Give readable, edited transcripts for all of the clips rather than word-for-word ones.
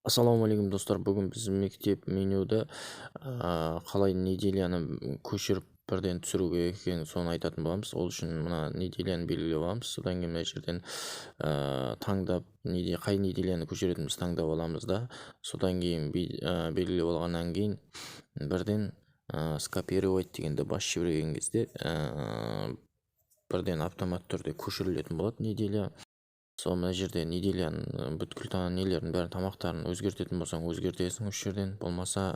Ассалаумағалейкум достар, бүгін біз мектеп менюда қалай неделяны көшіріп бірден түсіру керек екенін соны айтатын боламыз. Ол үшін мына неделяны белгілеп аламыз. Содан кейін мына жерден таңдап, қай неделяны көшіретінімізді таңдап аламыз да. Содан кейін белгілеп алғаннан кейін бірден скопировать дегенді басып жіберген кезде бірден автомат түрде көшірілетін болады неделя. Сол мына жерде неделяның бүткіл нелерін бәрін тамақтарын өзгертетін болсаң өзгертесің осы жерден, болмаса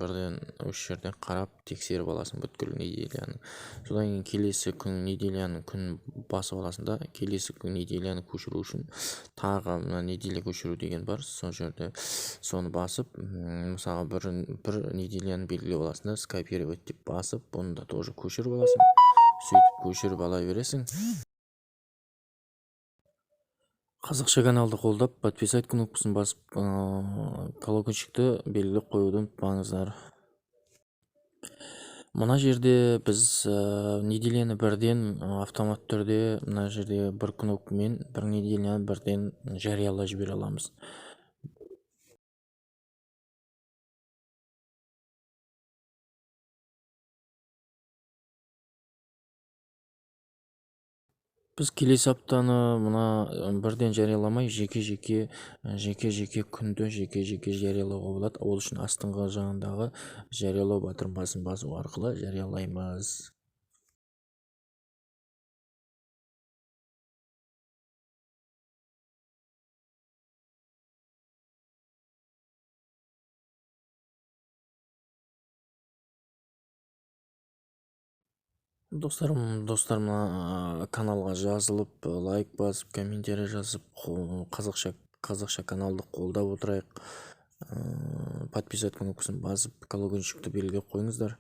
бірден осы жерден қарап тексеріп аласың бүткіл неделяны. Содан кейін келесі күн неделяның күнін басып аласың да, келесі күн неделяны көшіру үшін тағы мына неделя көшіру деген бар. Сол жерде соны басып, мысалы бір неделяны белгілеп аласың да, скопировать деп басып, бұны да тоже көшіріп аласың. Сөйтіп көшіріп ала бересің. Қазақша каналды қолдап, подписать кнопкасын басып, колокольчикті белгілеп қоюды ұмытпаңыздар. Мына жерде біз неделяны бірден автомат түрде мына жерде бір кнопкамен бір неделяны бірден жариялап жібере аламыз. Біз келесі аптаны мына бірден жарияламай жеке-жеке күнді жеке-жеке жариялауға болады. Ол үшін астыңғы жағындағы жариялау батырмасын басу арқылы жариялаймыз. Достар, мына каналға жазылып, лайк басып, комментарий жазып, қазақша каналды қолдап отырайық. Подписать кнопкасын басып, колокольчикті белгілеп қойыңыздар.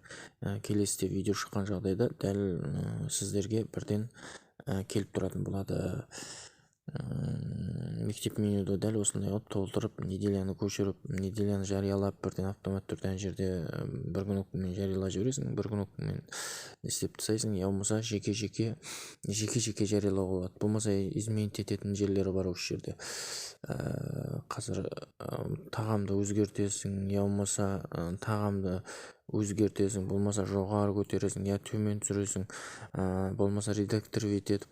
Келесіде видео шыққан жағдайда дәл сіздерге бірден келіп тұратын болады. Мектеп менюді дәл осындай қылып толтырып, неделяны көшіріп, неделяны жариялап, бірден автомат түрде ана жерде бір кнопкамен жариялап жібересің, бір кнопкамен істеп тастайсың. Я болмаса жеке-жеке жариялауға болады. Болмаса изменить ететін жерлері бар осы жерде. Қазір тағамды өзгертесің, я болмаса тағамды өзгертесің, болмаса жоғары көтересің, я төмен түсіресің, болмаса редактор етіп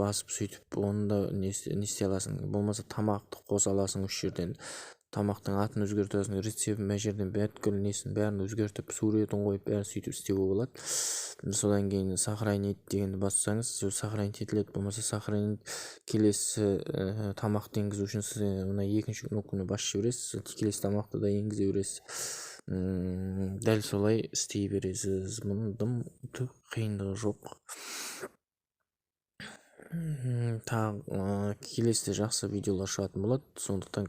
басып, сөйтіп оны да не істей аласың. Болмаса тамақты қоса аласың осы жерден. Тамақтың атын өзгертесің, рецебін мына жерден бәрін өзгертіп, суретін қойып, бәрін сөйтіп істеуге болады. Содан кейін сохранить дегенді бассаңыз, сохранить етіледі. Болмаса сохранить келесі тамақты енгізу үшін сіз мына екінші кнопканы басып жібересіз, келесі тамақты да енгізе бересіз. Дәл солай істей бересіз. Мұның қиындығы жоқ. Келесіде жақсы видеолар шығатын болады. Сондықтан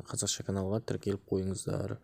қазақша каналға тіркеліп қойыңыздар.